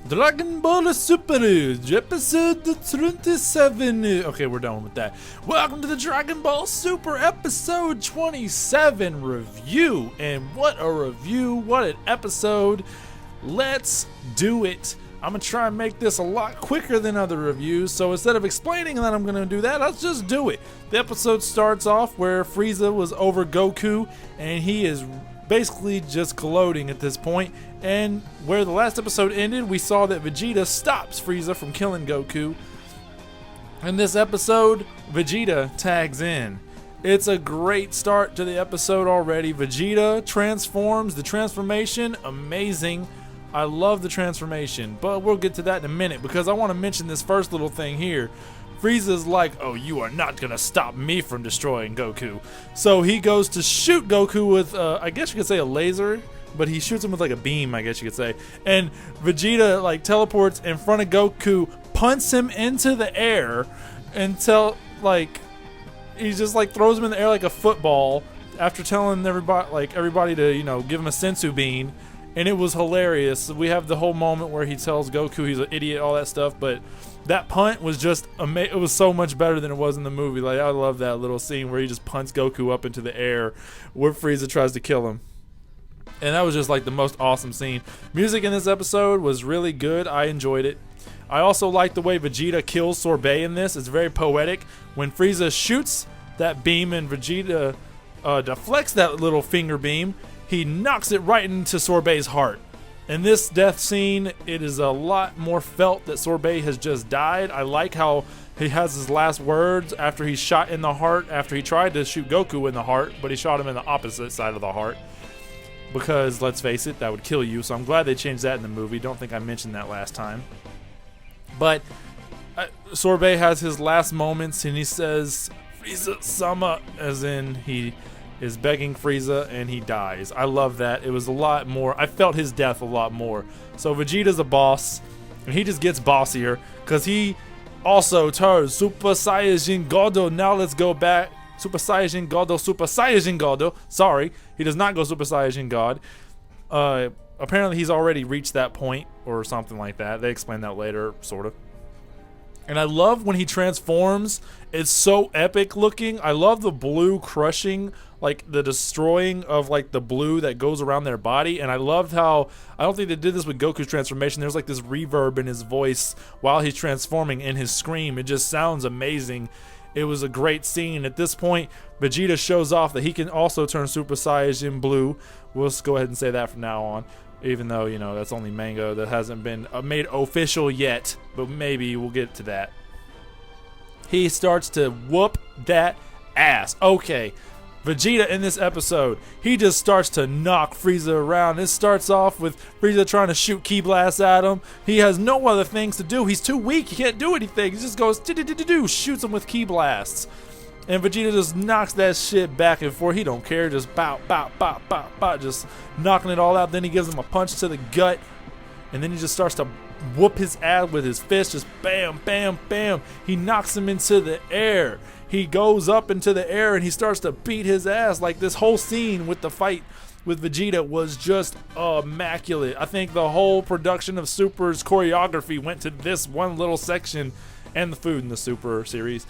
Dragon Ball Super, episode 27. Okay, we're done with that. Welcome to the Dragon Ball Super episode 27 review. And what a review, what an episode. Let's do it. I'm going to try and make this a lot quicker than other reviews, so instead of explaining that I'm going to do that, let's just do it. The episode starts off where Frieza was over Goku, and he is basically just gloating at this point. And where the last episode ended, we saw that Vegeta stops Frieza from killing Goku. In this episode, Vegeta tags in. It's a great start to the episode already. Vegeta transforms. The transformation, amazing. I love the transformation, but we'll get to that in a minute because I want to mention this first little thing here. Frieza's like, oh, you are not going to stop me from destroying Goku. So he goes to shoot Goku with, I guess you could say a laser, but he shoots him with like a beam, I guess you could say. And Vegeta like teleports in front of Goku, punts him into the air until like he just like throws him in the air like a football after telling everybody to, you know, give him a sensu bean. And it was hilarious. We have the whole moment where he tells Goku he's an idiot, all that stuff. But that punt was just it was so much better than it was in the movie. Like, I love that little scene where he just punts Goku up into the air where Frieza tries to kill him. And that was just like the most awesome scene. Music in this episode was really good. I enjoyed it. I also like the way Vegeta kills Sorbet in this. It's very poetic. When Frieza shoots that beam and Vegeta deflects that little finger beam, he knocks it right into Sorbet's heart. In this death scene, it is a lot more felt that Sorbet has just died. I like how he has his last words after he's shot in the heart, after he tried to shoot Goku in the heart, but he shot him in the opposite side of the heart. Because, let's face it, that would kill you. So I'm glad they changed that in the movie. Don't think I mentioned that last time. But Sorbet has his last moments, and he says, Frieza-sama, as in he is begging Frieza, and he dies. I love that. It was a lot more. I felt his death a lot more. So Vegeta's a boss, and he just gets bossier, because he also turns Super Saiyajin Godo. Now let's go back. Super Saiyajin Godo, Super Saiyajin Godo. Sorry, he does not go Super Saiyajin God. Apparently he's already reached that point, or something like that. They explain that later, sort of. And I love when he transforms. It's so epic looking. I love the blue crushing, like the destroying of like the blue that goes around their body. And I loved how, I don't think they did this with Goku's transformation. There's like this reverb in his voice while he's transforming in his scream. It just sounds amazing. It was a great scene. At this point, Vegeta shows off that he can also turn Super Saiyajin blue. We'll just go ahead and say that from now on. Even though, you know, that's only manga that hasn't been made official yet. But maybe we'll get to that. He starts to whoop that ass. Okay, Vegeta in this episode, he just starts to knock Frieza around. It starts off with Frieza trying to shoot ki blasts at him. He has no other things to do. He's too weak. He can't do anything. He just goes, shoots him with ki blasts. And Vegeta just knocks that shit back and forth. He don't care. Just bow, bow, bow, bow, bow. Just knocking it all out. Then he gives him a punch to the gut. And then he just starts to whoop his ass with his fist. Just bam, bam, bam. He knocks him into the air. He goes up into the air and he starts to beat his ass. Like, this whole scene with the fight with Vegeta was just immaculate. I think the whole production of Super's choreography went to this one little section, and the food in the Super series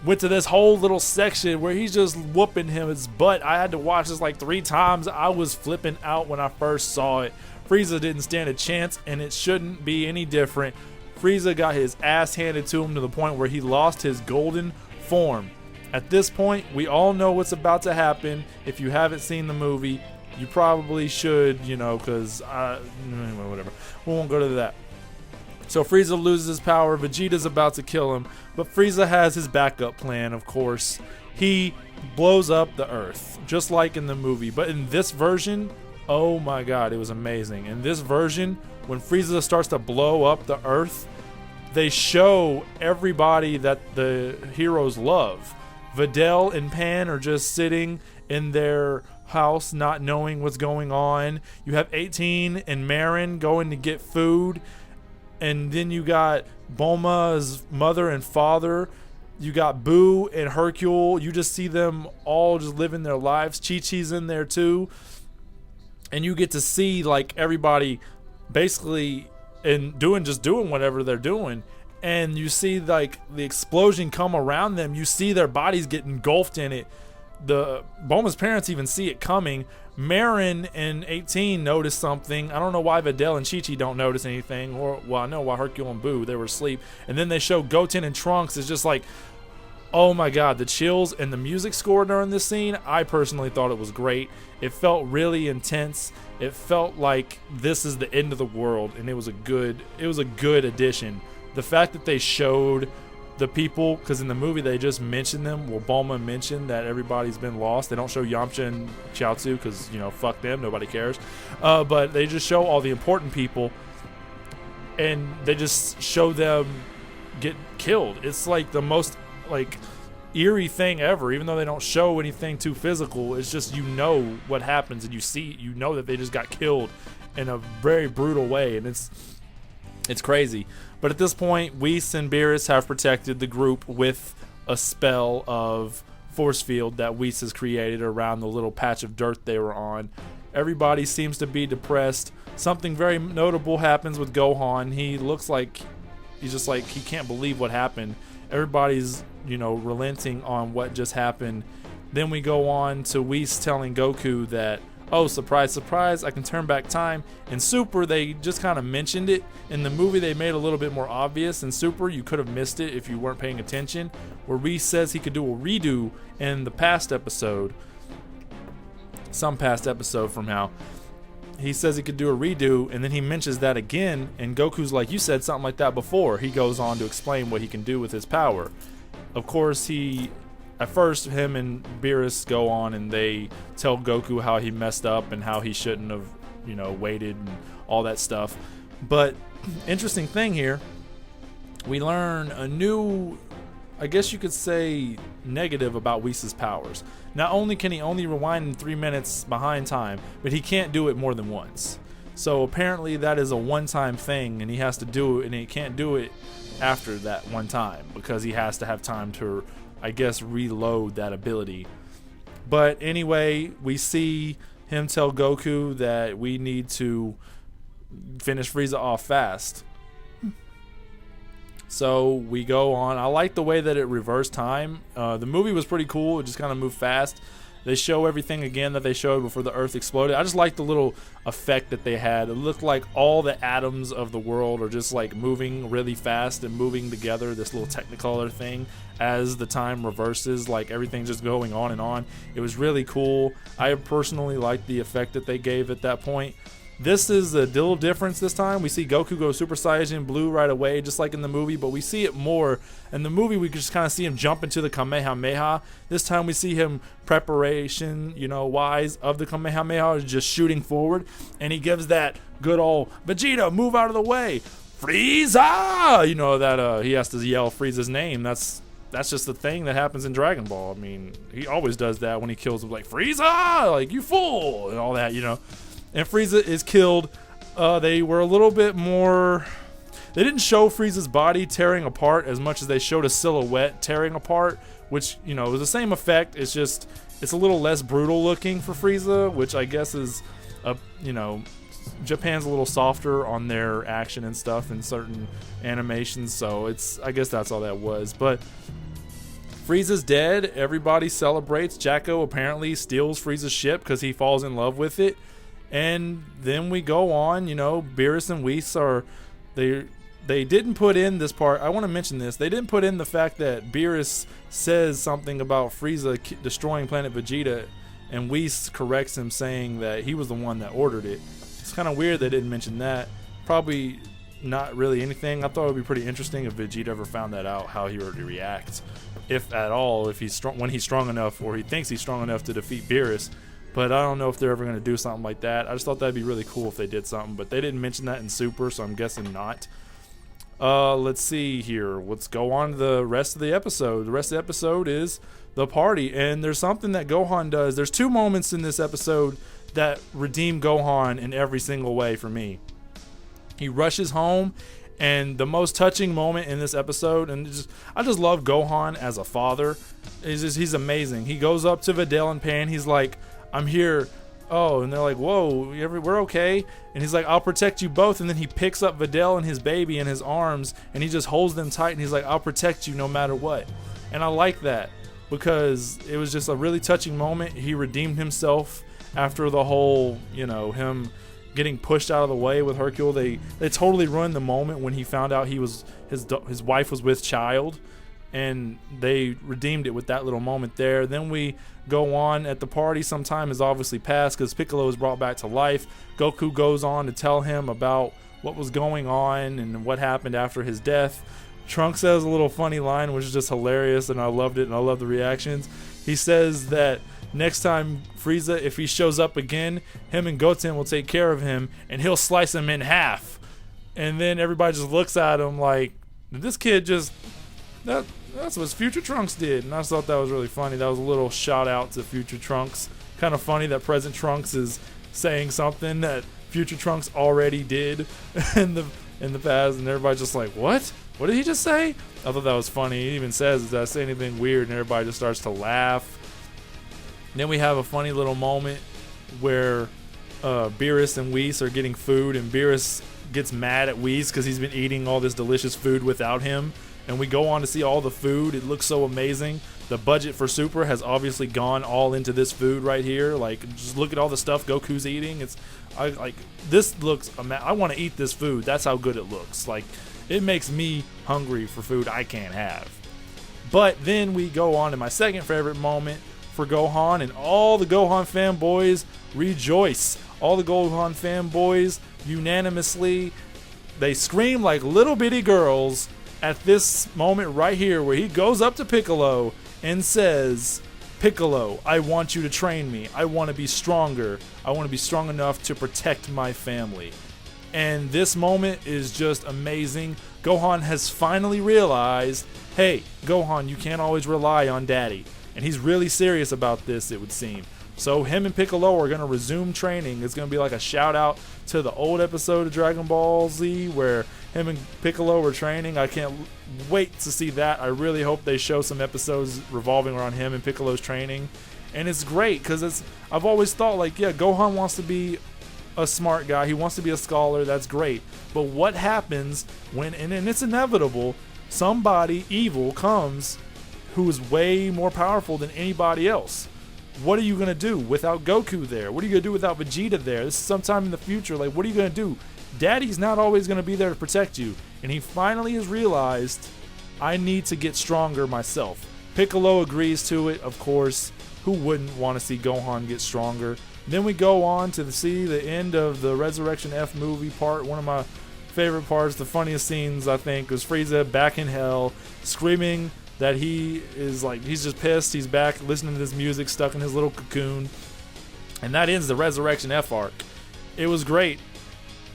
went to this whole little section where he's just whooping his butt. I had to watch this like 3 times. I was flipping out when I first saw it. Frieza didn't stand a chance, and it shouldn't be any different. Frieza got his ass handed to him to the point where he lost his golden form. At this point, we all know what's about to happen. If you haven't seen the movie, you probably should, you know, because whatever. We won't go to that. So Frieza loses his power. Vegeta's about to kill him, but Frieza has his backup plan, of course. He blows up the Earth, just like in the movie. But in this version, oh my god, it was amazing. In this version, when Frieza starts to blow up the Earth, they show everybody that the heroes love. Videl and Pan are just sitting in their house not knowing what's going on. You have 18 and Marin going to get food. And then you got Bulma's mother and father. You got Boo and Hercule. You just see them all just living their lives. Chi-Chi's in there too. And you get to see like everybody basically and doing whatever they're doing. And you see like the explosion come around them. You see their bodies get engulfed in it. The Bulma's parents even see it coming. Marin and 18 notice something. I don't know why Videl and Chi-Chi don't notice anything. Or, well, I know why Hercule and Boo, they were asleep. And then they show Goten and Trunks. It's just like, oh my god, the chills. And the music score during this scene, I personally thought it was great. It felt really intense. It felt like this is the end of the world, and it was a good addition. The fact that they showed the people, because in the movie they just mentioned them. Well, Bulma mentioned that everybody's been lost. They don't show Yamcha and Chiaotzu because, you know, fuck them, nobody cares. But they just show all the important people, and they just show them get killed. It's like the most like eerie thing ever. Even though they don't show anything too physical, it's just, you know what happens, and you know that they just got killed in a very brutal way, and it's crazy. But at this point, Whis and Beerus have protected the group with a spell of force field that Whis has created around the little patch of dirt they were on. Everybody seems to be depressed. Something very notable happens with Gohan. He looks like he's just like he can't believe what happened. Everybody's, you know, relenting on what just happened. Then we go on to Whis telling Goku that, oh, surprise, surprise, I can turn back time. In Super, they just kind of mentioned it. In the movie, they made it a little bit more obvious. In Super, you could have missed it if you weren't paying attention. Where Whis says he could do a redo in the past episode. Some past episode from how. He says he could do a redo, and then he mentions that again, and Goku's like, you said something like that before. He goes on to explain what he can do with his power. Of course, at first, him and Beerus go on and they tell Goku how he messed up and how he shouldn't have, you know, waited and all that stuff. But interesting thing here, we learn a new, I guess you could say, negative about Whis' powers. Not only can he only rewind in 3 minutes behind time, but he can't do it more than once. So apparently that is a one-time thing, and he has to do it, and he can't do it after that one time because he has to have time to, I guess, reload that ability. But anyway, we see him tell Goku that we need to finish Frieza off fast. So we go on. I like the way that it reversed time. The movie was pretty cool. It just kind of moved fast. They show everything again that they showed before the Earth exploded. I just like the little effect that they had. It looked like all the atoms of the world are just like moving really fast and moving together, this little Technicolor thing, as the time reverses, like everything just going on and on. It was really cool. I personally liked the effect that they gave at that point. This is a little difference this time. We see Goku go Super Saiyan Blue right away, just like in the movie, but we see it more. In the movie, we just kind of see him jump into the Kamehameha. This time we see him preparation, you know, wise of the Kamehameha, just shooting forward, and he gives that good old Vegeta, move out of the way, Frieza! You know, that he has to yell Frieza's name. That's just the thing that happens in Dragon Ball. I mean, he always does that when he kills him, like, Frieza! Like, you fool! And all that, you know. And Frieza is killed. They were a little bit more... They didn't show Frieza's body tearing apart as much as they showed a silhouette tearing apart, which, you know, was the same effect. It's just, it's a little less brutal looking for Frieza, which I guess is, you know, Japan's a little softer on their action and stuff in certain animations, so it's, I guess that's all that was. But Frieza's dead. Everybody celebrates. Jacko apparently steals Frieza's ship because he falls in love with it. And then we go on, you know, Beerus and Whis are, they didn't put in this part. I want to mention this. They didn't put in the fact that Beerus says something about Frieza destroying Planet Vegeta, and Whis corrects him saying that he was the one that ordered it. It's kind of weird they didn't mention that. Probably not really anything. I thought it would be pretty interesting if Vegeta ever found that out, how he would react, if at all, if he's strong, when he's strong enough, or he thinks he's strong enough to defeat Beerus. But I don't know if they're ever going to do something like that. I just thought that'd be really cool if they did something. But they didn't mention that in Super, so I'm guessing not. Let's see here. Let's go on to the rest of the episode. The rest of the episode is the party. And there's something that Gohan does. There's two moments in this episode that redeem Gohan in every single way for me. He rushes home. And the most touching moment in this episode, and I just love Gohan as a father. He's amazing. He goes up to Videl and Pan. He's like, I'm here. oh, and they're like, whoa, we're okay. And he's like, I'll protect you both. And then he picks up Videl and his baby in his arms, and he just holds them tight, and he's like, I'll protect you no matter what. And I like that because it was just a really touching moment. He redeemed himself after the whole, him getting pushed out of the way with Hercule. They totally ruined the moment when he found out his wife was with child, and they redeemed it with that little moment there. Then we go on at the party. Some time has obviously passed because Piccolo is brought back to life. Goku goes on to tell him about what was going on and what happened after his death. Trunks says a little funny line, which is just hilarious, and I loved it, and I love the reactions. He says that next time Frieza, if he shows up again, him and Goten will take care of him, and he'll slice him in half. And then everybody just looks at him like, did this kid just... That's what Future Trunks did, and I just thought that was really funny. That was a little shout out to Future Trunks. Kind of funny that present Trunks is saying something that Future Trunks already did in the past, and everybody's just like, what? What did he just say? I thought that was funny. He even says, did I say anything weird? And everybody just starts to laugh. And then we have a funny little moment where Beerus and Whis are getting food, and Beerus gets mad at Whis because he's been eating all this delicious food without him. And we go on to see all the food. It looks so amazing. The budget for Super has obviously gone all into this food right here. Like, just look at all the stuff Goku's eating. This looks I want to eat this food. That's how good it looks. Like, it makes me hungry for food I can't have. But then we go on to my second favorite moment for Gohan, and all the Gohan fanboys rejoice. All the Gohan fanboys unanimously, they scream like little bitty girls at this moment right here where he goes up to Piccolo and says, Piccolo, I want you to train me. I want to be stronger. I want to be strong enough to protect my family. And this moment is just amazing. Gohan has finally realized, hey, Gohan, you can't always rely on Daddy. And he's really serious about this, it would seem. So him and Piccolo are going to resume training. It's going to be like a shout out to the old episode of Dragon Ball Z where him and Piccolo were training. I can't wait to see that. I really hope they show some episodes revolving around him and Piccolo's training. And it's great because I've always thought, like, yeah, Gohan wants to be a smart guy. He wants to be a scholar. That's great. But what happens when, and it's inevitable, somebody evil comes who is way more powerful than anybody else? What are you going to do without Goku there? What are you going to do without Vegeta there? This is sometime in the future. Like, what are you going to do? Daddy's not always going to be there to protect you. And he finally has realized, I need to get stronger myself. Piccolo agrees to it, of course. Who wouldn't want to see Gohan get stronger? Then we go on to see the end of the Resurrection F movie part. One of my favorite parts, the funniest scenes, I think, was Frieza back in hell, screaming that he's just pissed. He's back listening to this music, stuck in his little cocoon. And that ends the Resurrection F arc. It was great.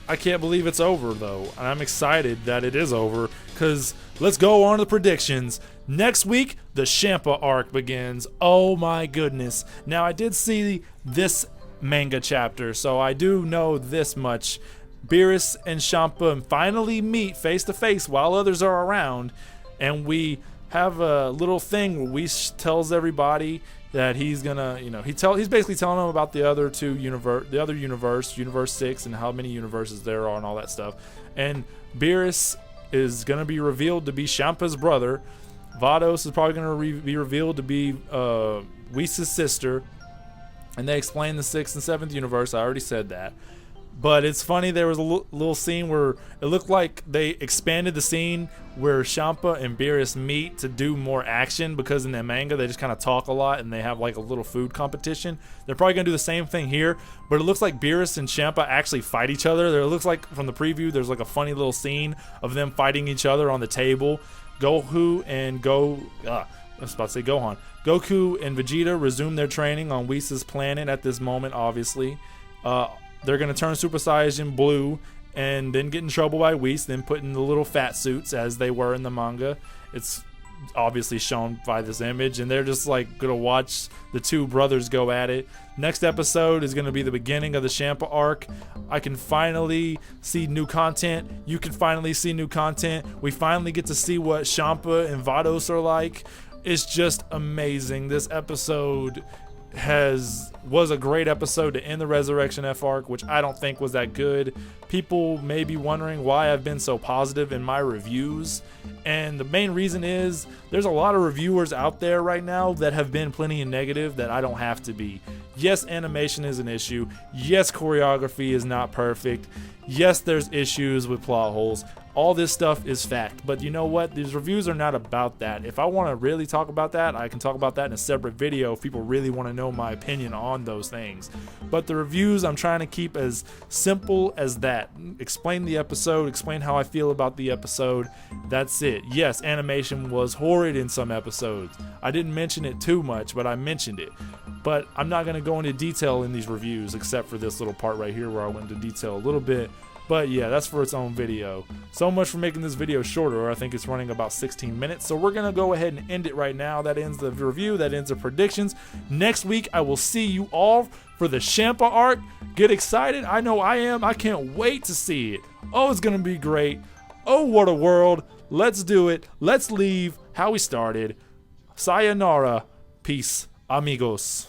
I can't believe it's over, though. And I'm excited that it is over, because let's go on to the predictions. Next week, the Champa arc begins. Oh my goodness. Now, I did see this manga chapter, so I do know this much. Beerus and Champa finally meet face to face while others are around, and we have a little thing where Whis tells everybody that he's gonna, he's basically telling them about the other universe 6, and how many universes there are and all that stuff. And Beerus is gonna be revealed to be Champa's brother. Vados is probably gonna be revealed to be Whis' sister. And they explain the 6th and 7th universe. I already said that. But it's funny, there was a little scene where it looked like they expanded the scene where Champa and Beerus meet to do more action, because in the manga they just kind of talk a lot and they have like a little food competition. They're probably going to do the same thing here, but it looks like Beerus and Champa actually fight each other. It looks like from the preview there's like a funny little scene of them fighting each other on the table. Goku and Gohan. Goku and Vegeta resume their training on Whis' planet at this moment, obviously. They're going to turn Super Saiyan Blue and then get in trouble by Whis, then put in the little fat suits as they were in the manga. It's obviously shown by this image, and they're just like going to watch the two brothers go at it. Next episode is going to be the beginning of the Champa arc. I can finally see new content. You can finally see new content. We finally get to see what Champa and Vados are like. It's just amazing. This episode was a great episode to end the Resurrection F arc, which I don't think was that good. People may be wondering why I've been so positive in my reviews, and the main reason is there's a lot of reviewers out there right now that have been plenty of negative that I don't have to be. Yes, animation is an issue. Yes, choreography is not perfect. Yes, there's issues with plot holes. All this stuff is fact, but you know what? These reviews are not about that. If I want to really talk about that, I can talk about that in a separate video if people really want to know my opinion on those things. But the reviews, I'm trying to keep as simple as that. Explain the episode, explain how I feel about the episode. That's it. Yes, animation was horrid in some episodes. I didn't mention it too much, but I mentioned it. But I'm not going to go into detail in these reviews except for this little part right here where I went into detail a little bit. But yeah, that's for its own video. So much for making this video shorter. I think it's running about 16 minutes. So we're going to go ahead and end it right now. That ends the review. That ends the predictions. Next week, I will see you all for the Champa arc. Get excited. I know I am. I can't wait to see it. Oh, it's going to be great. Oh, what a world. Let's do it. Let's leave how we started. Sayonara. Peace, amigos.